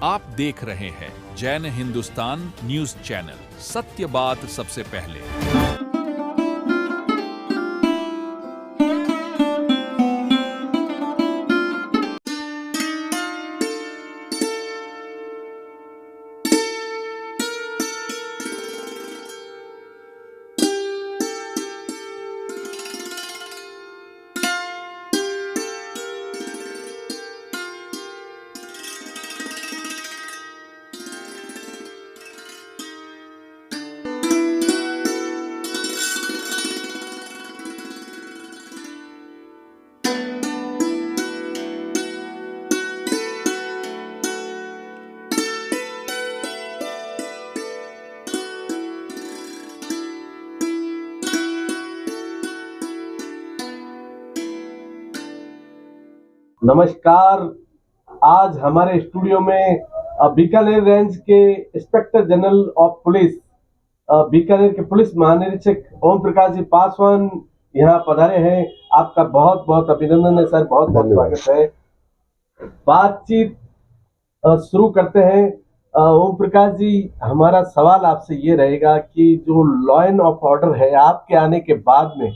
आप देख रहे हैं जैन हिंदुस्तान न्यूज चैनल, सत्य बात सबसे पहले। नमस्कार। आज हमारे स्टूडियो में बीकानेर रेंज के inspector general of police, Bikaner के पुलिस महानिरीक्षक ओम प्रकाश जी पासवान यहाँ पधारे हैं। आपका बहुत बहुत अभिनंदन है सर, बहुत बहुत स्वागत है। बातचीत शुरू करते हैं। ओम प्रकाश जी, हमारा सवाल आपसे ये रहेगा कि जो लॉ एंड ऑफ ऑर्डर है आपके आने के बाद में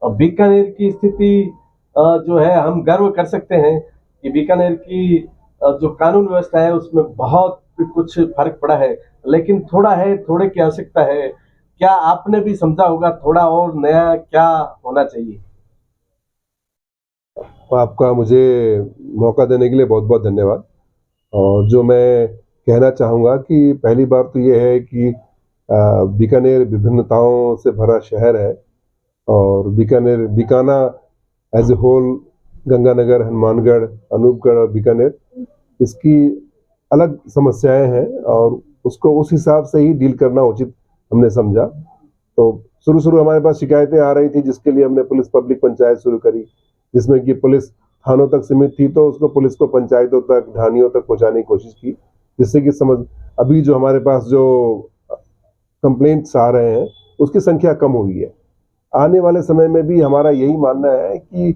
बीकानेर की स्थिति जो है, हम गर्व कर सकते हैं कि बीकानेर की जो कानून व्यवस्था है उसमें बहुत कुछ फर्क पड़ा है, लेकिन थोड़े की आवश्यकता है। क्या आपने भी समझा होगा थोड़ा और नया क्या होना चाहिए? आपका मुझे मौका देने के लिए बहुत बहुत धन्यवाद। और जो मैं कहना चाहूँगा कि पहली बात तो ये है कि बीकानेर विभिन्नताओं से भरा शहर है और Bikaner as a whole, Ganganagar, Hanumangarh, Anupgarh और बीकानेर, इसकी अलग समस्याएं हैं और उसको उस हिसाब से ही डील करना उचित हमने समझा। तो शुरू हमारे पास शिकायतें आ रही थी, जिसके लिए हमने पुलिस पब्लिक पंचायत शुरू करी, जिसमें कि पुलिस थानों तक सीमित थी, तो उसको पुलिस को पंचायतों तक, ढानियों तक पहुंचाने की कोशिश की, जिससे कि अभी जो हमारे पास जो कंप्लेंट्स आ रहे हैं उसकी संख्या कम हुई है। आने वाले समय में भी हमारा यही मानना है कि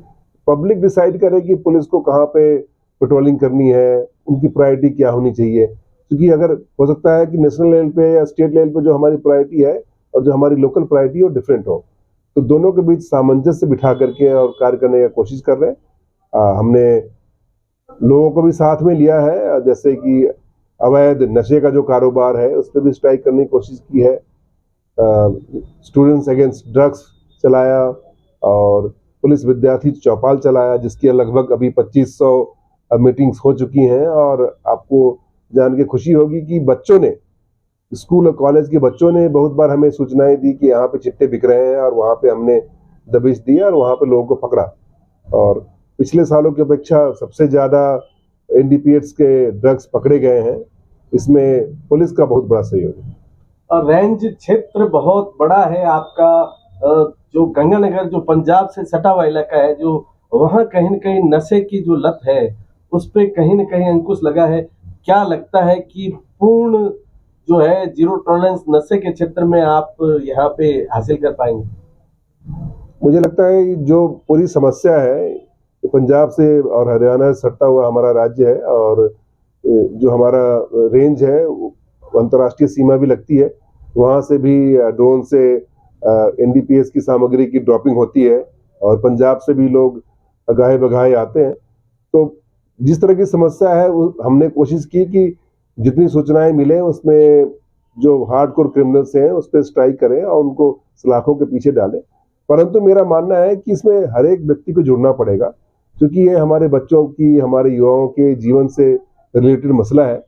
पब्लिक डिसाइड करे कि पुलिस को कहाँ पे पेट्रोलिंग करनी है, उनकी प्रायोरिटी क्या होनी चाहिए। क्योंकि अगर हो सकता है कि नेशनल लेवल पे या स्टेट लेवल पे जो हमारी प्रायोरिटी है और जो हमारी लोकल प्रायोरिटी है वो डिफरेंट हो, तो दोनों के बीच सामंजस्य बिठा करके और कार्य करने की कोशिश कर रहे हैं। हमने लोगों को भी साथ में लिया है, जैसे कि अवैध नशे का जो कारोबार है उस पर भी स्ट्राइक करने की कोशिश की है। स्टूडेंट्स अगेंस्ट ड्रग्स चलाया और पुलिस विद्यार्थी चौपाल चलाया, जिसकी लगभग अभी 2500 मीटिंग्स हो चुकी हैं। और आपको जान के खुशी होगी कि बच्चों ने, स्कूल और कॉलेज के बच्चों ने बहुत बार हमें सूचनाएं दी कि यहाँ पे चिट्टे बिक रहे हैं, और वहाँ पे हमने दबिश दी और वहाँ पे लोगों को पकड़ा। और पिछले सालों की अपेक्षा सबसे ज़्यादा एनडीपीएस के ड्रग्स पकड़े गए हैं। इसमें पुलिस का बहुत बड़ा सहयोग है। और रेंज क्षेत्र बहुत बड़ा है आपका, जो गंगानगर जो पंजाब से सटा हुआ इलाका है, जो वहाँ कहीं न कहीं नशे की जो लत है उस पे कहीं न कहीं अंकुश लगा है। क्या लगता है कि पूर्ण जो है जीरो टॉलरेंस नशे के क्षेत्र में आप यहाँ पे हासिल कर पाएंगे? मुझे लगता है कि जो पूरी समस्या है, पंजाब से और हरियाणा से सटता हुआ हमारा राज्य है, और जो हमारा रेंज है अंतर्राष्ट्रीय सीमा भी लगती है। वहाँ से भी ड्रोन से एनडीपीएस की सामग्री की ड्रॉपिंग होती है और पंजाब से भी लोग गाहे बगाहे आते हैं। तो जिस तरह की समस्या है हमने कोशिश की कि जितनी सूचनाएं मिले उसमें जो हार्डकोर क्रिमिनल्स हैं उस पर स्ट्राइक करें और उनको सलाखों के पीछे डालें। परंतु मेरा मानना है कि इसमें हर एक व्यक्ति को जुड़ना पड़ेगा, क्योंकि ये हमारे बच्चों की, हमारे युवाओं के जीवन से रिलेटेड मसला है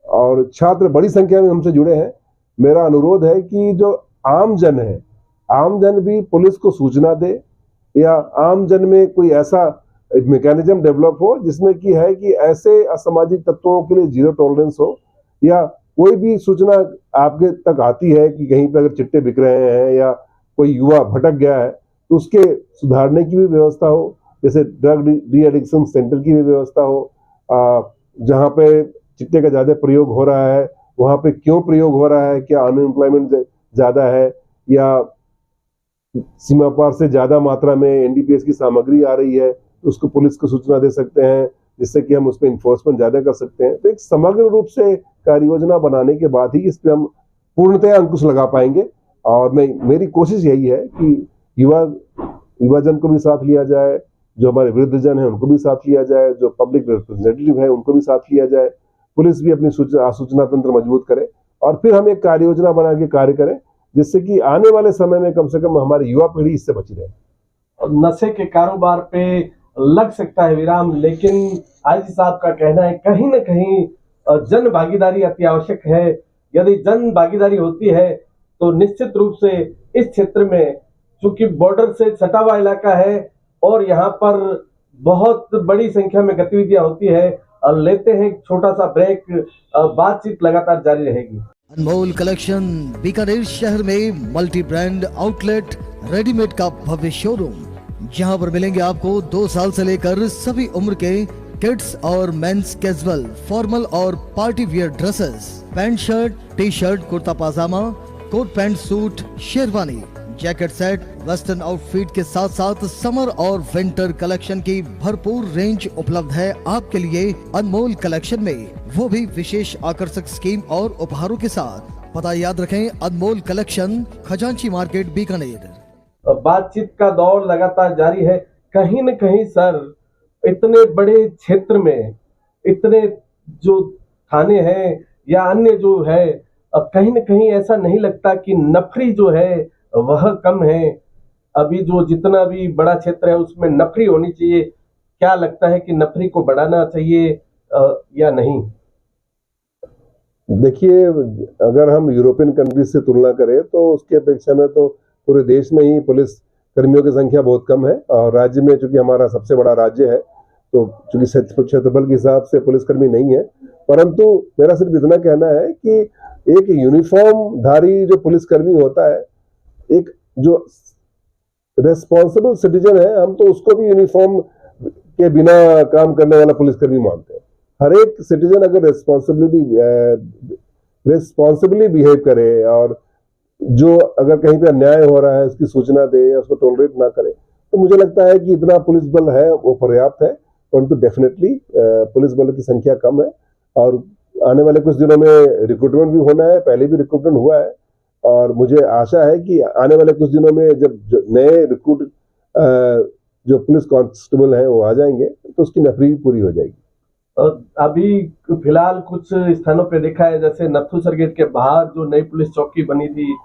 और छात्र बड़ी संख्या में हमसे जुड़े हैं। मेरा अनुरोध है कि जो आम जन है, आम जन भी पुलिस को सूचना दे, या आम जन में कोई ऐसा मैकेनिज्म डेवलप हो जिसमें कि है कि ऐसे असामाजिक तत्वों के लिए जीरो टॉलरेंस हो, या कोई भी सूचना आपके तक आती है कि कहीं पर अगर चिट्टे बिक रहे हैं या कोई युवा भटक गया है, तो उसके सुधारने की भी व्यवस्था हो, जैसे ड्रग डी एडिक्शन सेंटर की भी व्यवस्था हो। जहाँ पे चिट्टे का ज़्यादा प्रयोग हो रहा है वहाँ पे क्यों प्रयोग हो रहा है, क्या अनएम्प्लॉयमेंट ज़्यादा है या सीमा पार से ज़्यादा मात्रा में एनडीपीएस की सामग्री आ रही है, तो उसको पुलिस को सूचना दे सकते हैं। जिससे कि हम उस पर इन्फोर्समेंट ज्यादा कर सकते हैं। तो एक समग्र रूप से कार्य योजना बनाने के बाद ही इस पर हम पूर्णतया अंकुश लगा पाएंगे। और मेरी कोशिश यही है कि युवाजन को भी साथ लिया जाए, जो हमारे वृद्धजन है उनको भी साथ लिया जाए, जो पब्लिक रिप्रेजेंटेटिव है उनको भी साथ लिया जाए, पुलिस भी अपनी सूचना तंत्र मजबूत करे और फिर हम एक कार्य योजना बना के कार्य करें, जिससे कि आने वाले समय में कम से कम हमारी युवा पीढ़ी इससे बची रहे। नशे के कारोबार पे लग सकता है विराम, लेकिन आईजी साहब का कहना है कहीं ना कहीं जन भागीदारी अति आवश्यक है। यदि जन भागीदारी होती है तो निश्चित रूप से इस क्षेत्र में, चूंकि बॉर्डर से सटा हुआ इलाका है और यहाँ पर बहुत बड़ी संख्या में गतिविधियां होती है, और लेते हैं एक छोटा सा ब्रेक, बातचीत लगातार जारी रहेगी। अनमोल कलेक्शन बीकानेर शहर में मल्टी ब्रांड आउटलेट रेडीमेड का भव्य शोरूम, जहां पर मिलेंगे आपको 2 साल से लेकर सभी उम्र के किड्स और मेंस कैजुअल, फॉर्मल और party wear dresses, pant shirt, T shirt, kurta pajama, coat pant suit, sherwani, jacket set, western outfit के साथ साथ समर और विंटर कलेक्शन की भरपूर रेंज उपलब्ध है आपके लिए अनमोल कलेक्शन में, वो भी विशेष आकर्षक स्कीम और उपहारों के साथ। पता याद रखें, अनमोल कलेक्शन, खजांची मार्केट, बीकानेर। बातचीत का दौर लगातार जारी है। कहीं न कहीं सर, इतने बड़े क्षेत्र में इतने जो थाने हैं या अन्य जो है, अब कहीं न कहीं ऐसा नहीं लगता कि नफरी जो है वह कम है? अभी जो जितना भी बड़ा क्षेत्र है उसमें नफरी होनी चाहिए। क्या लगता है कि नफरी को बढ़ाना चाहिए या नहीं? देखिए, अगर हम यूरोपियन कंट्रीज से तुलना करें तो उसकी अपेक्षा में तो पूरे देश में ही पुलिस कर्मियों की संख्या बहुत कम है। और राज्य में चूंकि हमारा सबसे बड़ा राज्य है तो चूंकि क्षेत्रफल के हिसाब से पुलिसकर्मी नहीं है, परंतु मेरा सिर्फ इतना कहना है कि एक यूनिफॉर्म धारी जो पुलिसकर्मी होता है, एक जो रेस्पॉन्सिबल सिटीजन है, हम तो उसको भी यूनिफॉर्म के बिना काम करने वाला पुलिसकर्मी मानते हैं। हर एक सिटीजन अगर रेस्पॉन्सिबली बिहेव करे और जो अगर कहीं पे अन्याय हो रहा है उसकी सूचना दे, उसको टॉलरेट ना करे, तो मुझे लगता है कि इतना पुलिस बल है वो पर्याप्त है। परंतु डेफिनेटली पुलिस बल की संख्या कम है और आने वाले कुछ दिनों में रिक्रूटमेंट भी होना है, पहले भी रिक्रूटमेंट हुआ है और मुझे आशा है कि आने वाले कुछ दिनों में जब नए रिक्रूट जो पुलिस कांस्टेबल हैं वो आ जाएंगे तो उसकी नफरी भी पूरी हो जाएगी। अभी फिलहाल कुछ स्थानों पे देखा है, जैसे नथुसर गेट के बाहर जो नई पुलिस चौकी बनी थी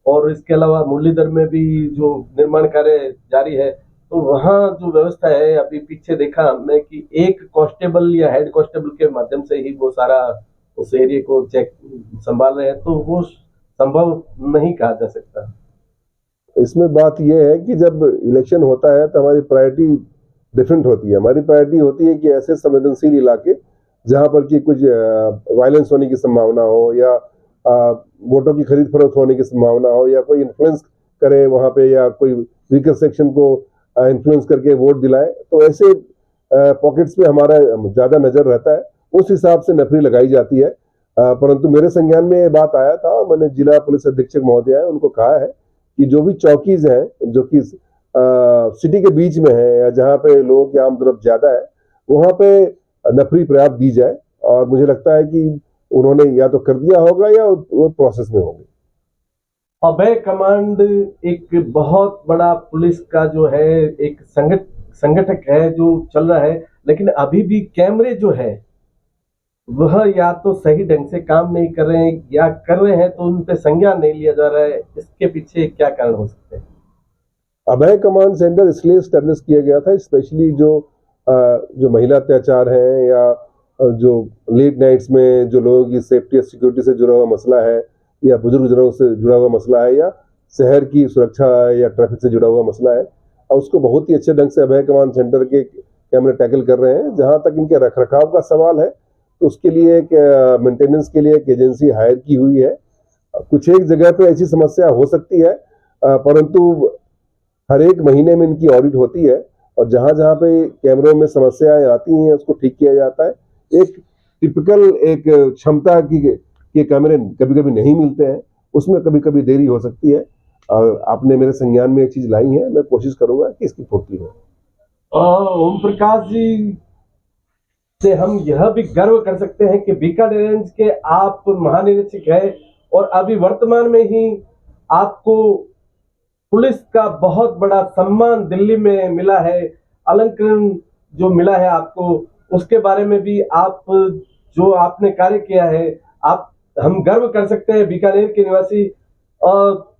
और इसके अलावा मुरलीधर में भी जो निर्माण कार्य जारी है, तो वहाँ जो व्यवस्था है, अभी पीछे देखा हमने कि एक कांस्टेबल या हेड कांस्टेबल के माध्यम से ही वो सारा उस एरिया को चेक संभाल रहे हैं, तो वो संभव नहीं कहा जा सकता। इसमें बात यह है कि जब इलेक्शन होता है तो हमारी प्रायोरिटी डिफरेंट होती है। हमारी प्रायोरिटी होती है कि ऐसे संवेदनशील इलाके जहां पर कि कुछ वायलेंस होने की संभावना हो या वोटों की खरीद फरोख्त होने की संभावना हो या कोई इन्फ्लुएंस करे वहां पे या कोई वीकर सेक्शन को इन्फ्लुएंस करके वोट दिलाए, तो ऐसे पॉकेट्स पे हमारा ज्यादा नजर रहता है। उस हिसाब से नफरी लगाई जाती है। परंतु मेरे संज्ञान में ये बात आया था और मैंने जिला पुलिस अधीक्षक महोदय है उनको कहा है कि जो भी चौकीज हैं जो कि सिटी के बीच में है या जहाँ पे लोगों की आमदरफ्त ज्यादा है, वहां पे नफरी पर्याप्त दी जाए। और मुझे लगता है कि उन्होंने या तो कर दिया होगा या वो प्रोसेस में होंगे। अभय कमांड एक बहुत बड़ा पुलिस का जो है एक संगठक है जो चल रहा है, लेकिन अभी भी कैमरे जो है वह या तो सही ढंग से काम नहीं कर रहे हैं या कर रहे हैं तो उन पे संज्ञान नहीं लिया जा रहा है। इसके पीछे क्या कारण हो सकते हैं? अभय कमांड सेंटर इसलिए स्टैब्लिश किया गया था स्पेशली जो महिला अत्याचार है या जो लेट नाइट्स में जो लोगों की सेफ्टी और सिक्योरिटी से जुड़ा हुआ मसला है या बुजुर्ग जनों से जुड़ा हुआ मसला है या शहर की सुरक्षा या ट्रैफिक से जुड़ा हुआ मसला है, और उसको बहुत ही अच्छे ढंग से अभय कमांड सेंटर के कैमरे टैकल कर रहे हैं। जहां तक इनके रखरखाव का सवाल है तो उसके लिए एक मेंटेनेंस के लिए एक एजेंसी हायर की हुई है। कुछ एक जगह पे ऐसी समस्या हो सकती है, परंतु हर एक महीने में इनकी ऑडिट होती है और जहां जहां पे कैमरों में समस्याएं आती हैं उसको ठीक किया जाता है। एक टिपिकल एक क्षमता के कैमरे कभी कभी नहीं मिलते हैं, उसमें कभी कभी देरी हो सकती है। और आपने मेरे संज्ञान में एक चीज लाई है, मैं कोशिश करूंगा कि इसकी पूर्ति हो। ओम प्रकाश जी, से हम यह भी गर्व कर सकते हैं कि बीकानेर रेंज के आप महानिरीक्षक हैं और अभी वर्तमान में ही आपको पुलिस का बहुत बड़ा सम्मान दिल्ली में मिला है, अलंकरण जो मिला है आपको, उसके बारे में भी आप जो आपने कार्य किया है, आप हम गर्व कर सकते हैं बीकानेर के निवासी।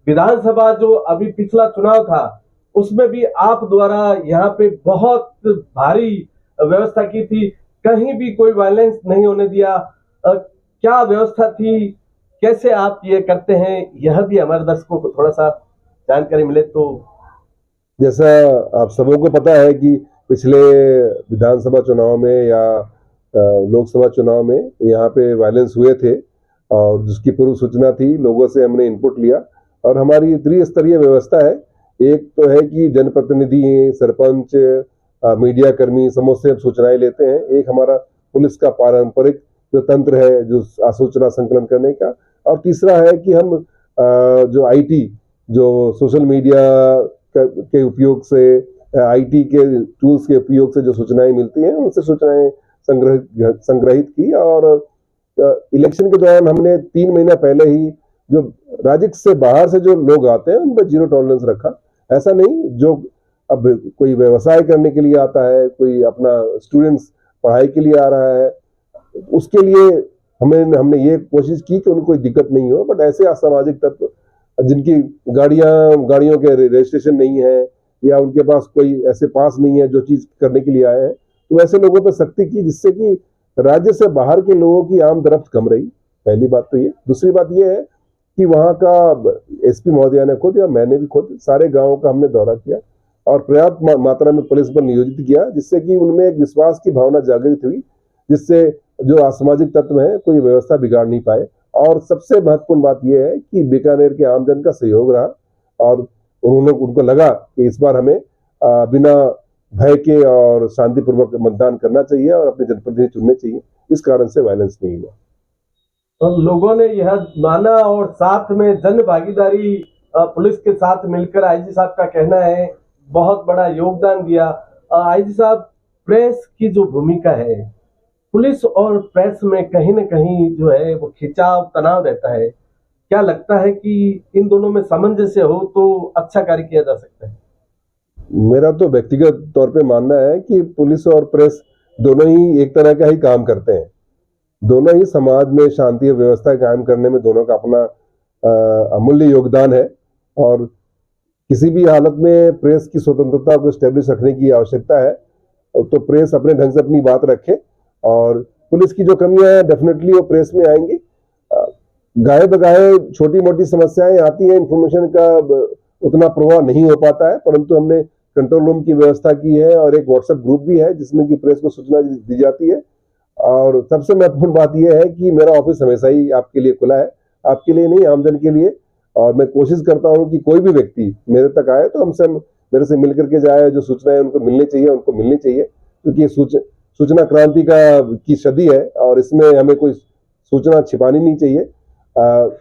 विधानसभा जो अभी पिछला चुनाव था उसमें भी आप द्वारा यहाँ पे बहुत भारी व्यवस्था की थी, कहीं भी कोई वायलेंस नहीं होने दिया। क्या व्यवस्था थी, कैसे आप ये करते हैं, यह भी हमारे दर्शकों को थोड़ा सा जानकारी मिले तो। जैसा आप सबों को पता है कि पिछले विधानसभा चुनाव में या लोकसभा चुनाव में यहाँ पे वायलेंस हुए थे और जिसकी पूर्व सूचना थी, लोगों से हमने इनपुट लिया और हमारी त्रिस्तरीय व्यवस्था है। एक तो है कि जनप्रतिनिधि, सरपंच, मीडिया कर्मी समूह से सूचनाएं लेते हैं। एक हमारा पुलिस का पारंपरिक जो तंत्र है जो सूचना संकलन करने का, और तीसरा है कि हम जो आईटी, जो सोशल मीडिया के उपयोग से, आईटी के टूल्स के उपयोग से जो सूचनाएं मिलती हैं उनसे सूचनाएं संग्रहित की। और इलेक्शन के दौरान हमने 3 महीना पहले ही जो राज्य से बाहर से जो लोग आते हैं उन पर 0 टॉलरेंस रखा। ऐसा नहीं, जो अब कोई व्यवसाय करने के लिए आता है, कोई अपना स्टूडेंट्स पढ़ाई के लिए आ रहा है, उसके लिए हमने ये कोशिश की कि उनको कोई दिक्कत नहीं हो। बट ऐसे असामाजिक तत्व जिनकी गाड़ियों के रजिस्ट्रेशन नहीं है या उनके पास कोई ऐसे पास नहीं है जो चीज करने के लिए आए हैं, तो ऐसे लोगों पर सख्ती की जिससे कि राज्य से बाहर के लोगों की आमदरफ्त कम रही। पहली बात तो ये। दूसरी बात ये है कि वहाँ का एसपी महोदया ने खुद या मैंने भी खुद सारे गांवों का हमने दौरा किया और पर्याप्त मात्रा में पुलिस बल नियोजित किया, जिससे कि उनमें एक विश्वास की भावना जागृत हुई, जिससे जो असामाजिक तत्व है कोई व्यवस्था बिगाड़ नहीं पाए। और सबसे महत्वपूर्ण बात यह है कि बीकानेर के आमजन का सहयोग रहा और उनको लगा कि इस बार हमें बिना भय के और शांतिपूर्वक मतदान करना चाहिए और अपने जनप्रतिनिधि चुनने चाहिए। इस कारण से वायलेंस नहीं हुआ। तो लोगों ने यह माना और साथ में जन भागीदारी पुलिस के साथ मिलकर आईजी साहब का कहना है बहुत बड़ा योगदान दिया। आईजी साहब, प्रेस की जो भूमिका है, पुलिस और प्रेस में कहीं न कहीं जो है वो खिंचाव, तनाव रहता है, क्या लगता है कि इन दोनों में सामंजस्य हो तो अच्छा कार्य किया जा सकता है? मेरा तो व्यक्तिगत तौर पे मानना है कि पुलिस और प्रेस दोनों ही एक तरह का ही काम करते हैं। दोनों ही समाज में शांति और व्यवस्था कायम करने में दोनों का अपना अमूल्य योगदान है और किसी भी हालत में प्रेस की स्वतंत्रता को स्टैब्लिश रखने की आवश्यकता है। तो प्रेस अपने ढंग से अपनी बात रखे और पुलिस की जो कमियां हैं डेफिनेटली वो प्रेस में आएंगी। गाये बगाये छोटी मोटी समस्याएं आती हैं, इंफॉर्मेशन का उतना प्रभाव नहीं हो पाता है, परंतु हमने कंट्रोल रूम की व्यवस्था की है और एक व्हाट्सएप ग्रुप भी है जिसमें कि प्रेस को सूचना दी जाती है। और सबसे महत्वपूर्ण बात यह है कि मेरा ऑफिस हमेशा ही आपके लिए खुला है, आपके लिए नहीं, आमजन के लिए। और मैं कोशिश करता हूं कि कोई भी व्यक्ति मेरे तक आए तो मेरे से मिल करके जाए, जो सूचनाएं उनको मिलनी चाहिए, क्योंकि सूचना क्रांति की सदी है और इसमें हमें कोई सूचना छिपानी नहीं चाहिए।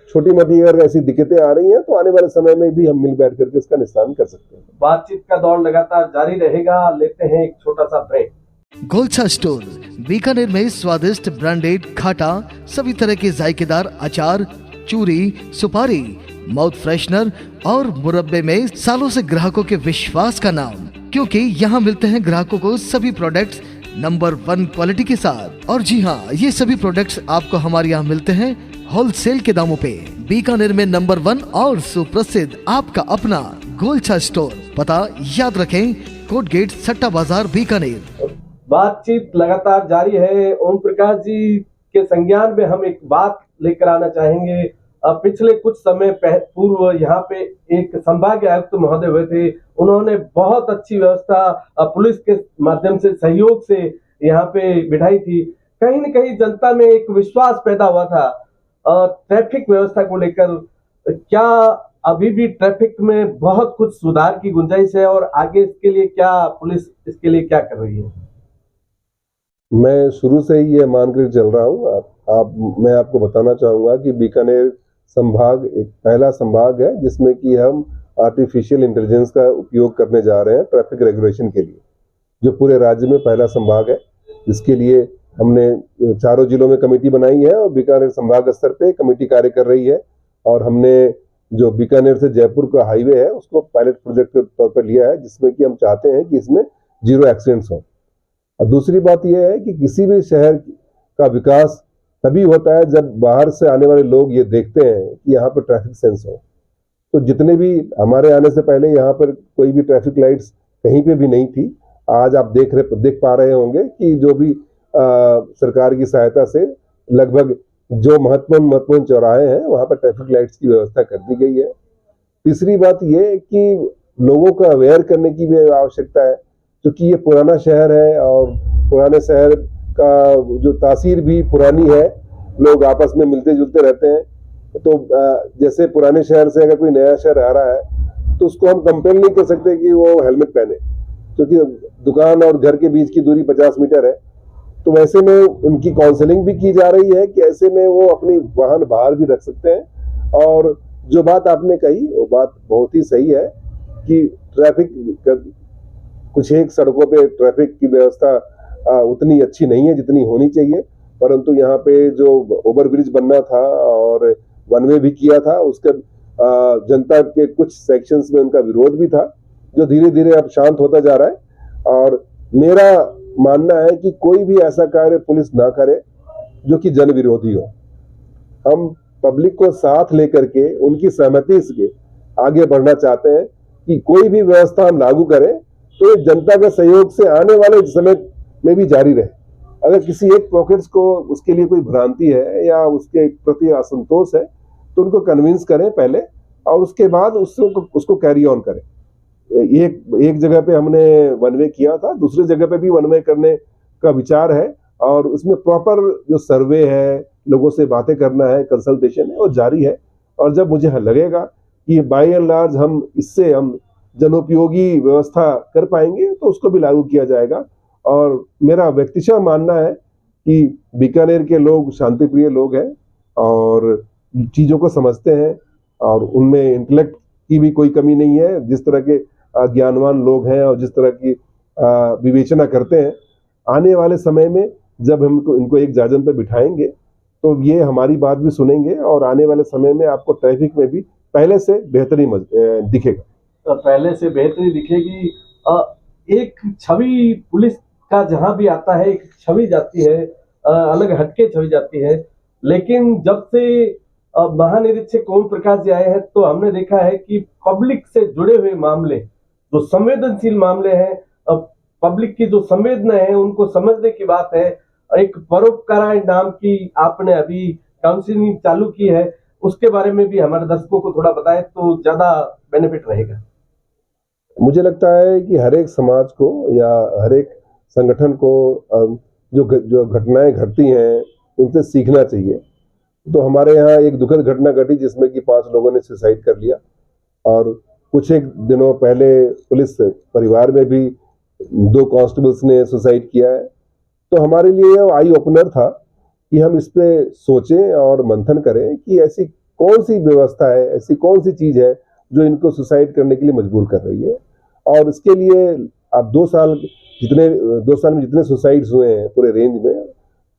छोटी मोटी अगर ऐसी दिक्कतें आ रही हैं तो आने वाले समय में भी हम मिल बैठ करके इसका निस्तारण कर सकते हैं। बातचीत का दौर लगातार जारी रहेगा, लेते हैं एक छोटा सा ब्रेक। गोलछा स्टोर बीकानेर में स्वादिष्ट ब्रांडेड खाटा, सभी तरह के जायकेदार अचार, चूरी, सुपारी, माउथ फ्रेशनर और मुरब्बे में सालों से ग्राहकों के विश्वास का नाम, क्योंकि यहाँ मिलते हैं ग्राहकों को सभी प्रोडक्ट्स नंबर 1 क्वालिटी के साथ। और जी हाँ, ये सभी प्रोडक्ट्स आपको हमारे यहाँ मिलते हैं होलसेल के दामों पे। बीकानेर में नंबर 1 और सुप्रसिद्ध आपका अपना गोलछा स्टोर, पता याद रखें, कोट गेट, सट्टा बाजार, बीकानेर। बातचीत लगातार जारी है। ओम प्रकाश जी के संज्ञान में हम एक बात लेकर आना चाहेंगे। पिछले कुछ समय पूर्व यहाँ पे एक संभागीय आयुक्त महोदय हुए थे, उन्होंने बहुत अच्छी व्यवस्था पुलिस के माध्यम से, सहयोग से यहाँ पे बिठाई थी। कहीं न कहीं जनता में एक विश्वास पैदा हुआ था ट्रैफिक व्यवस्था को लेकर। क्या अभी भी ट्रैफिक में बहुत कुछ सुधार की गुंजाइश है और आगे इसके लिए क्या पुलिस इसके लिए क्या कर रही है? मैं शुरू से ही ये मानकर चल रहा हूँ। मैं आपको बताना चाहूँगा कि बीकानेर संभाग एक पहला संभाग है जिसमें कि हम आर्टिफिशियल इंटेलिजेंस का उपयोग करने जा रहे हैं ट्रैफिक रेगुलेशन के लिए, जो पूरे राज्य में पहला संभाग है, जिसके लिए हमने चारों जिलों में कमेटी बनाई है और बीकानेर संभाग स्तर पे कमेटी कार्य कर रही है। और हमने जो बीकानेर से जयपुर का हाईवे है उसको पायलट प्रोजेक्ट के तौर पर लिया है, जिसमें कि हम चाहते हैं कि इसमें 0 एक्सीडेंट्स हो। और दूसरी बात यह है कि किसी भी शहर का विकास तभी होता है जब बाहर से आने वाले लोग ये देखते हैं कि यहाँ पर ट्रैफिक सेंस हो। तो जितने भी हमारे आने से पहले यहाँ पर कोई भी ट्रैफिक लाइट्स कहीं पे भी नहीं थी, आज आप देख पा रहे होंगे कि जो भी सरकार की सहायता से लगभग जो महत्वपूर्ण चौराहे हैं वहाँ पर ट्रैफिक लाइट्स की व्यवस्था कर दी गई है। तीसरी बात ये कि लोगों को अवेयर करने की भी आवश्यकता है, क्योंकि ये पुराना शहर है और पुराने शहर का जो तासीर भी पुरानी है, लोग आपस में मिलते जुलते रहते हैं। तो जैसे पुराने शहर से अगर कोई नया शहर आ रहा है तो उसको हम कंपेल नहीं कर सकते कि वो हेलमेट पहने, क्योंकि दुकान और घर के बीच की दूरी 50 मीटर है। तो वैसे में उनकी काउंसलिंग भी की जा रही है कि ऐसे में वो अपनी वाहन बाहर भी रख सकते हैं। और जो बात आपने कही वो बात बहुत ही सही है कि ट्रैफिक कुछ एक सड़कों पे ट्रैफिक की व्यवस्था उतनी अच्छी नहीं है जितनी होनी चाहिए, परंतु यहाँ पे जो ओवरब्रिज बनना था और वन वे भी किया था, उसके जनता के कुछ सेक्शंस में उनका विरोध भी था, जो धीरे धीरे अब शांत होता जा रहा है। और मेरा मानना है कि कोई भी ऐसा कार्य पुलिस ना करे जो कि जन विरोधी हो। हम पब्लिक को साथ लेकर के उनकी सहमति से आगे बढ़ना चाहते हैं कि कोई भी व्यवस्था हम लागू करें तो ये जनता के सहयोग से आने वाले समय में भी जारी रहे। अगर किसी एक पॉकेट्स को उसके लिए कोई भ्रांति है या उसके प्रति असंतोष है तो उनको कन्विंस करें पहले, और उसके बाद उसको कैरी ऑन करें। एक जगह पे हमने वन वे किया था, दूसरी जगह पे भी वन वे करने का विचार है, और उसमें प्रॉपर जो सर्वे है, लोगों से बातें करना है, कंसल्टेशन है, वो जारी है। और जब मुझे लगेगा कि बाय एंड लार्ज हम जनोपयोगी व्यवस्था कर पाएंगे तो उसको भी लागू किया जाएगा। और मेरा व्यक्तिशः मानना है कि बीकानेर के लोग शांतिप्रिय लोग हैं और चीज़ों को समझते हैं और उनमें इंटेलेक्ट की भी कोई कमी नहीं है। जिस तरह के ज्ञानवान लोग हैं और जिस तरह की विवेचना करते हैं, आने वाले समय में जब हम इनको एक जाजम पे बिठाएंगे तो ये हमारी बात भी सुनेंगे और आने वाले समय में आपको ट्रैफिक में भी पहले से बेहतरी दिखेगा। पहले से बेहतरी दिखेगी। एक छवि पुलिस का जहां भी आता है एक छवि जाती है, अलग हटके छवि जाती है। लेकिन जब से महानिरीक्षक ओम प्रकाश जी आए हैं तो हमने देखा है कि पब्लिक से जुड़े हुए मामले, जो संवेदनशील मामले हैं, पब्लिक की जो संवेदना है उनको समझने की बात है। एक परोपकाराय नाम की आपने अभी काउंसलिंग चालू की है, उसके बारे में भी हमारे दर्शकों को थोड़ा बताएं तो ज्यादा बेनिफिट रहेगा। मुझे लगता है कि हर एक समाज को या हर एक संगठन को जो घटनाएं घटती हैं उनसे सीखना चाहिए। तो हमारे यहाँ एक दुखद घटना घटी जिसमें कि 5 लोगों ने सुसाइड कर लिया, और कुछ एक दिनों पहले पुलिस परिवार में भी 2 कांस्टेबल्स ने सुसाइड किया है। तो हमारे लिए यह आई ओपनर था कि हम इस पे सोचें और मंथन करें कि ऐसी कौन सी व्यवस्था है, ऐसी कौन सी चीज़ है जो इनको सुसाइड करने के लिए मजबूर कर रही है। और इसके लिए आप 2 साल में जितने सुसाइड्स हुए हैं पूरे रेंज में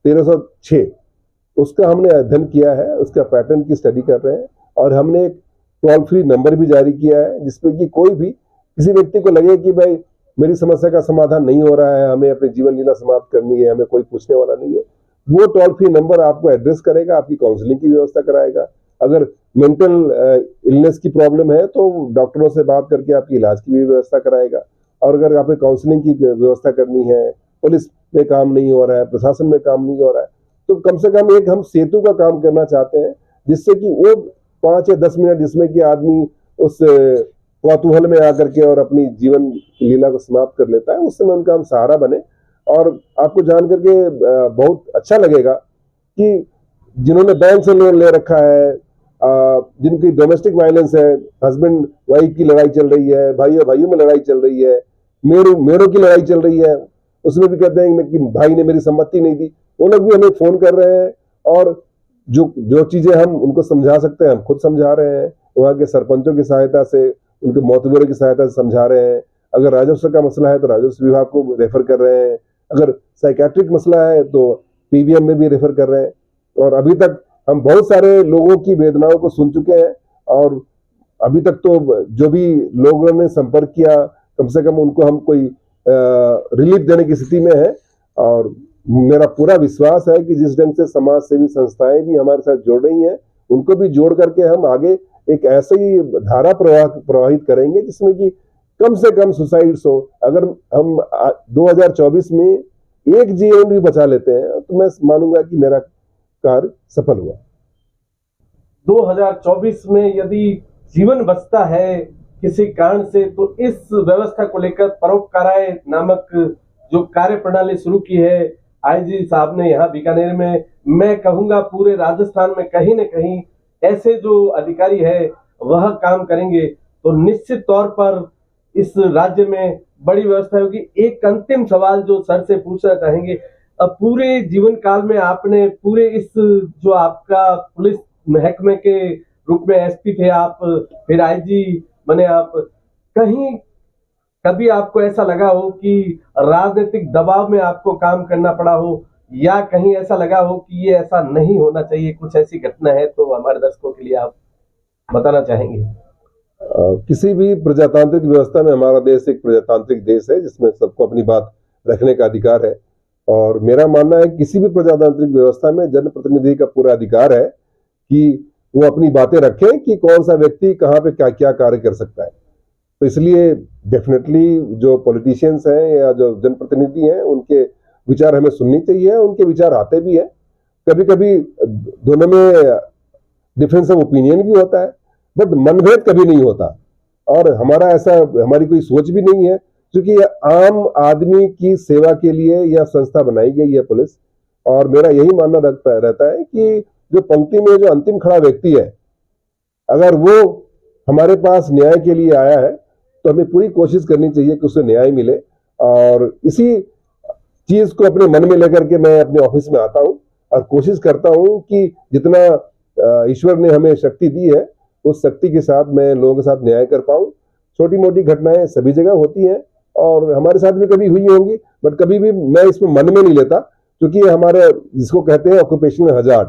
1306, उसका हमने अध्ययन किया है, उसका पैटर्न की स्टडी कर रहे हैं। और हमने एक टोल फ्री नंबर भी जारी किया है जिसपे कि कोई भी किसी व्यक्ति को लगे कि भाई मेरी समस्या का समाधान नहीं हो रहा है, हमें अपनी जीवन लीला समाप्त करनी है, हमें कोई पूछने वाला नहीं है, वो टोल फ्री नंबर आपको एड्रेस करेगा, आपकी काउंसलिंग की व्यवस्था कराएगा। अगर मेंटल इलनेस की प्रॉब्लम है तो डॉक्टरों से बात करके आपकी इलाज की भी व्यवस्था कराएगा। और अगर आपको काउंसलिंग की व्यवस्था करनी है, पुलिस में काम नहीं हो रहा है, प्रशासन में काम नहीं हो रहा है, तो कम से कम एक हम सेतु का काम करना चाहते हैं, जिससे कि वो 5 या 10 मिनट जिसमें कि आदमी उस कौतूहल में आकर के और अपनी जीवन लीला को समाप्त कर लेता है, उस समय उनका हम सहारा बने। और आपको जान करके बहुत अच्छा लगेगा कि जिन्होंने बैंक से लोन ले रखा है, जिनकी डोमेस्टिक वायलेंस है, हस्बैंड वाइफ की लड़ाई चल रही है, भाइयों भाइयों में लड़ाई चल रही है, मेरों की लड़ाई चल रही है, उसमें भी कहते हैं कि भाई ने मेरी सम्मति नहीं दी, वो लोग भी हमें फोन कर रहे हैं। और जो चीजें हम उनको समझा सकते हैं हम खुद समझा रहे हैं, वहाँ के सरपंचों की सहायता से, उनके मोतबरों की सहायता से समझा रहे हैं। अगर राजस्व का मसला है तो राजस्व विभाग को रेफर कर रहे हैं, अगर साइकेट्रिक मसला है तो पीवीएम में भी रेफर कर रहे हैं। और अभी तक हम बहुत सारे लोगों की वेदनाओं को सुन चुके हैं और अभी तक तो जो भी लोगों ने संपर्क किया कम से कम उनको हम कोई रिलीफ देने की स्थिति में है। और मेरा पूरा विश्वास है कि जिस ढंग से समाज सेवी संस्थाएं भी हमारे साथ जोड़ रही हैं उनको भी जोड़ करके हम आगे एक ऐसे ही धारा प्रवाहित करेंगे जिसमें कि कम से कम सुसाइड्स हो। अगर हम 2024 में एक जीवन भी बचा लेते हैं तो मैं मानूंगा कि मेरा कार्य सफल हुआ। 2024 में यदि जीवन बचता है किसी कारण से तो इस व्यवस्था को लेकर परोपकाराय नामक जो कार्य प्रणाली शुरू की है आईजी साहब ने यहाँ बीकानेर में, मैं कहूंगा पूरे राजस्थान में कहीं न कहीं ऐसे जो अधिकारी है वह काम करेंगे तो निश्चित तौर पर इस राज्य में बड़ी व्यवस्था होगी। एक अंतिम सवाल जो सर से पूछना चाहेंगे, अब पूरे जीवन काल में आपने पूरे इस जो आपका पुलिस महकमे के रूप में एसपी थे आप, फिर आईजी बने आप, कहीं कभी आपको ऐसा लगा हो कि राजनीतिक दबाव में आपको काम करना पड़ा हो या कहीं ऐसा लगा हो कि ये ऐसा नहीं होना चाहिए, कुछ ऐसी घटना है तो हमारे दर्शकों के लिए आप बताना चाहेंगे? किसी भी प्रजातांत्रिक व्यवस्था में हमारा देश एक प्रजातांत्रिक देश है जिसमें सबको अपनी बात रखने का अधिकार है। और मेरा मानना है किसी भी प्रजातांत्रिक व्यवस्था में जनप्रतिनिधि का पूरा अधिकार है कि वो अपनी बातें रखें कि कौन सा व्यक्ति कहाँ पे क्या क्या कार्य कर सकता है। तो इसलिए डेफिनेटली जो पॉलिटिशियंस हैं या जो जनप्रतिनिधि हैं उनके विचार हमें सुननी चाहिए, उनके विचार आते भी हैं। कभी कभी दोनों में डिफरेंस ऑफ ओपिनियन भी होता है बट मनभेद कभी नहीं होता। और हमारा ऐसा हमारी कोई सोच भी नहीं है क्योंकि आम आदमी की सेवा के लिए यह संस्था बनाई गई है पुलिस। और मेरा यही मानना रहता है कि जो पंक्ति में जो अंतिम खड़ा व्यक्ति है अगर वो हमारे पास न्याय के लिए आया है तो हमें पूरी कोशिश करनी चाहिए कि उसे न्याय मिले। और इसी चीज को अपने मन में लेकर के मैं अपने ऑफिस में आता हूं और कोशिश करता हूं कि जितना ईश्वर ने हमें शक्ति दी है उस शक्ति के साथ मैं लोगों के साथ न्याय कर पाऊं। छोटी मोटी घटनाएं सभी जगह होती हैं और हमारे साथ भी कभी हुई होंगी बट कभी भी मैं इसमें मन में नहीं लेता क्योंकि हमारे जिसको कहते हैं ऑक्यूपेशनल हजार्ड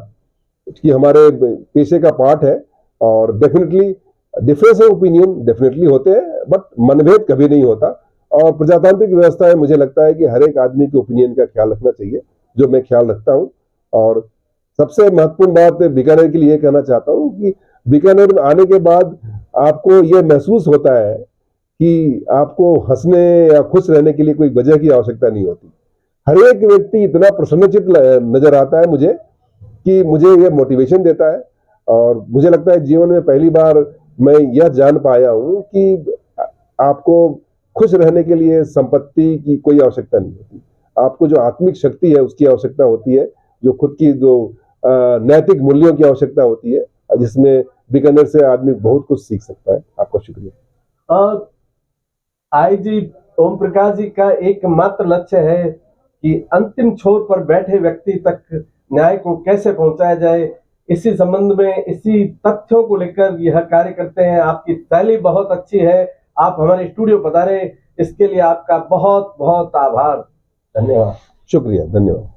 कि हमारे पेशे का पार्ट है। और definitely difference of opinion definitely होते हैं बट मनभेद कभी नहीं होता। और प्रजातांत्रिक व्यवस्था है मुझे लगता है कि हर एक आदमी के ओपिनियन का ख्याल रखना चाहिए जो मैं ख्याल रखता हूं। और सबसे महत्वपूर्ण बात बीकानेर के लिए कहना चाहता हूं कि बीकानेर में आने के बाद आपको यह महसूस होता है कि आपको हंसने या खुश रहने के लिए कोई वजह की आवश्यकता नहीं होती। हर एक व्यक्ति इतना प्रसन्नचित्त नजर आता है मुझे कि मुझे यह मोटिवेशन देता है। और मुझे लगता है जीवन में पहली बार मैं यह जान पाया हूं कि आपको खुश रहने के लिए संपत्ति की कोई आवश्यकता नहीं होती। आपको जो आत्मिक शक्ति है उसकी आवश्यकता होती है, जो खुद की जो नैतिक मूल्यों की आवश्यकता होती है, जिसमें बीकानेर से आदमी बहुत कुछ सीख सकता है। आपका शुक्रिया। आईजी ओम प्रकाश जी का एकमात्र लक्ष्य है कि अंतिम छोर पर बैठे व्यक्ति तक न्याय को कैसे पहुंचाया जाए, इसी संबंध में इसी तथ्यों को लेकर यह कार्य करते हैं। आपकी शैली बहुत अच्छी है, आप हमारे स्टूडियो पधारे, इसके लिए आपका बहुत बहुत आभार। धन्यवाद। शुक्रिया, धन्यवाद।